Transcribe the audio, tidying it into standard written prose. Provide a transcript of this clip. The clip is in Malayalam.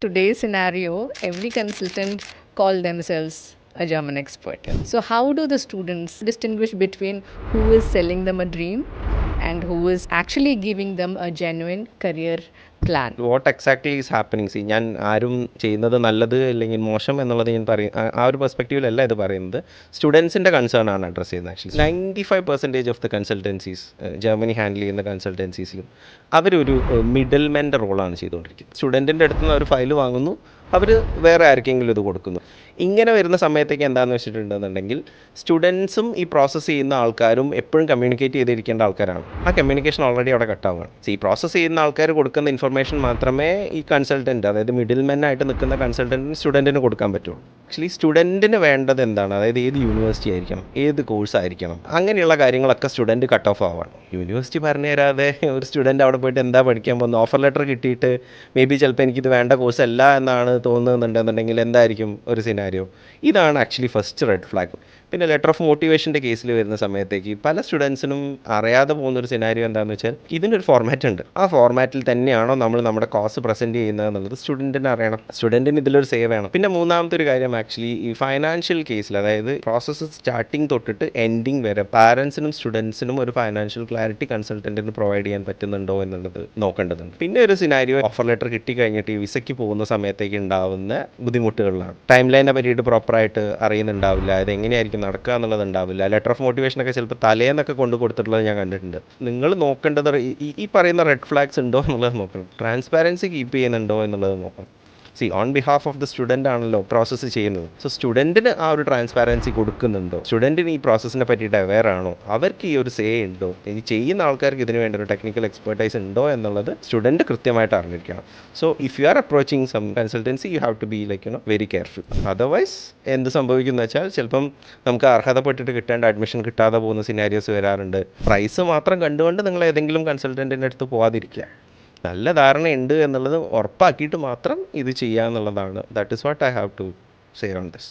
Today's scenario, every consultant call themselves a German expert. So how do the students distinguish between who is selling them a dream and who is actually giving them a genuine career plan? What exactly is happening? C, ഞാൻ ആരും ചെയ്യുന്നത് നല്ലത് അല്ലെങ്കിൽ മോശം എന്നുള്ളത് ഞാൻ പറയും ആ ഒരു പെർസ്പെക്റ്റീവിലല്ല ഇത് പറയുന്നത്. സ്റ്റുഡൻസിൻ്റെ കൺസേൺ ആണ് അഡ്രസ്സ് ചെയ്യുന്നത്. Actually 95% of the consultancies, Germany handle ചെയ്യുന്ന കൺസൾട്ടൻസീസിലും അവരൊരു മിഡിൽ മെൻ്റെ റോളാണ് ചെയ്തുകൊണ്ടിരിക്കുന്നത്. സ്റ്റുഡൻറ്റിൻ്റെ അടുത്ത് നിന്ന് ഒരു ഫയൽ വാങ്ങുന്നു, അവർ വേറെ ആർക്കെങ്കിലും ഇത് കൊടുക്കുന്നു. ഇങ്ങനെ വരുന്ന സമയത്തേക്ക് എന്താണെന്ന് വെച്ചിട്ടുണ്ടെന്നുണ്ടെങ്കിൽ സ്റ്റുഡൻസും ഈ പ്രോസസ്സ് ചെയ്യുന്ന ആൾക്കാരും എപ്പോഴും കമ്മ്യൂണിക്കേറ്റ് ചെയ്തിരിക്കേണ്ട ആൾക്കാരാണ്. ആ കമ്മ്യൂണിക്കേഷൻ ഓൾറെഡി അവിടെ കട്ടാവുകയാണ്. ഈ പ്രോസസ്സ് ചെയ്യുന്ന ആൾക്കാർ കൊടുക്കുന്ന ഇൻഫർമേഷൻ മാത്രമേ ഈ കൺസൾട്ടൻറ്റ്, അതായത് മിഡിൽ മെന്നായിട്ട് നിൽക്കുന്ന കൺസൾട്ടൻറ്റിന് സ്റ്റുഡൻറ്റിന് കൊടുക്കാൻ പറ്റുള്ളൂ. ആക്ച്വലി സ്റ്റുഡൻറ്റിന് വേണ്ടത് എന്താണ്, അതായത് ഏത് യൂണിവേഴ്സിറ്റി ആയിരിക്കണം, ഏത് കോഴ്സ് ആയിരിക്കണം, അങ്ങനെയുള്ള കാര്യങ്ങളൊക്കെ സ്റ്റുഡൻറ്റ് കട്ട് ഓഫ് ആവാണ്. യൂണിവേഴ്സിറ്റി പറഞ്ഞു തരാതെ ഒരു സ്റ്റുഡൻറ്റ് അവിടെ പോയിട്ട് എന്താ പഠിക്കാൻ പോകുന്നത്? ഓഫർ ലെറ്റർ കിട്ടിയിട്ട് മേ ബി ചിലപ്പോൾ എനിക്കിത് വേണ്ട കോഴ്സ് അല്ല എന്നാണ് തോന്നുന്നുണ്ടെന്നുണ്ടെങ്കിൽ എന്തായിരിക്കും ഒരു സിനാരിയോ? ഇതാണ് ആക്ച്വലി ഫസ്റ്റ് റെഡ് ഫ്ലാഗ്. പിന്നെ ലെറ്റർ ഓഫ് മോട്ടിവേഷൻ്റെ കേസിൽ വരുന്ന സമയത്തേക്ക് പല സ്റ്റുഡൻസിനും അറിയാതെ പോകുന്നൊരു സിനാരിയോ എന്താണെന്ന് വെച്ചാൽ ഇതിനൊരു ഫോർമാറ്റ് ഉണ്ട്. ആ ഫോർമാറ്റിൽ തന്നെയാണോ നമ്മൾ നമ്മുടെ കോഴ്സ് പ്രസൻറ്റ് ചെയ്യുന്നത് എന്നുള്ളത് സ്റ്റുഡൻറ്റിന് അറിയണം. സ്റ്റുഡൻറ്റിന് ഇതിലൊരു സേവ് വേണം. പിന്നെ മൂന്നാമത്തെ ഒരു കാര്യം, ആക്ച്വലി ഈ ഫൈനാൻഷ്യൽ കേസിൽ, അതായത് പ്രോസസ്സ് സ്റ്റാർട്ടിങ് തൊട്ടിട്ട് എൻഡിങ് വരെ പാരൻസിനും സ്റ്റുഡൻസിനും ഒരു ഫൈനാൻഷ്യൽ ക്ലാരിറ്റി കൺസൾട്ടൻറ്റിന് പ്രൊവൈഡ് ചെയ്യാൻ പറ്റുന്നുണ്ടോ എന്നുള്ളത് നോക്കേണ്ടതുണ്ട്. പിന്നെ ഒരു സിനാരിയോ, ഓഫർ ലെറ്റർ കിട്ടിക്കഴിഞ്ഞിട്ട് ഈ വിസയ്ക്ക് പോകുന്ന സമയത്തേക്ക് ഉണ്ടാവുന്ന ബുദ്ധിമുട്ടുകളിലാണ്. ടൈം ലൈനെ പറ്റിയിട്ട് പ്രോപ്പറായിട്ട് അറിയുന്നുണ്ടാവില്ല, അത് എങ്ങനെയായിരിക്കും നടക്കുക എന്നുള്ളത് ഉണ്ടാവില്ല. ലെറ്റർ ഓഫ് മോട്ടിവേഷനൊക്കെ ചിലപ്പോൾ തലേന്നൊക്കെ കൊണ്ട് കൊടുത്തിട്ടുള്ളത് ഞാൻ കണ്ടിട്ടുണ്ട്. നിങ്ങൾ നോക്കേണ്ടത് ഈ പറയുന്ന റെഡ് ഫ്ലാഗ്സ് ഉണ്ടോ എന്നുള്ളത് നോക്കണം. ട്രാൻസ്പാരൻസി കീപ്പ് ചെയ്യുന്നുണ്ടോ എന്നുള്ളത് നോക്കണം. C, on behalf of the student ആണല്ലോ പ്രോസസ്സ് ചെയ്യുന്നത്. സോ സ്റ്റുഡൻറ്റിന് ആ ഒരു ട്രാൻസ്പാരൻസി കൊടുക്കുന്നുണ്ടോ, സ്റ്റുഡൻറ്റിന് ഈ പ്രോസസ്സിനെ പറ്റിയിട്ട് അവെയർ ആണോ, അവർക്ക് ഈ ഒരു സേ ഉണ്ടോ, ഇനി ചെയ്യുന്ന ആൾക്കാർക്ക് ഇതിന് വേണ്ട ഒരു ടെക്നിക്കൽ എക്സ്പെർട്ടൈസ് ഉണ്ടോ എന്നുള്ളത് സ്റ്റുഡൻറ്റ് കൃത്യമായിട്ട് അറിഞ്ഞിരിക്കണം. So if you are approaching some consultancy you have to be very careful. Otherwise എന്ത് സംഭവിക്കുന്നു വെച്ചാൽ ചിലപ്പം നമുക്ക് അർഹതപ്പെട്ടിട്ട് കിട്ടേണ്ട അഡ്മിഷൻ കിട്ടാതെ പോകുന്ന സിനാരിയോസ് വരാറുണ്ട്. പ്രൈസ് മാത്രം കണ്ടുകൊണ്ട് നിങ്ങൾ ഏതെങ്കിലും കൺസൾട്ടൻറ്റിൻ്റെ അടുത്ത് പോകാതിരിക്കുക. നല്ല ധാരണയുണ്ട് എന്നുള്ളത് ഉറപ്പാക്കിയിട്ട് മാത്രം ഇത് ചെയ്യുക എന്നുള്ളതാണ്. That is what I have to say on this.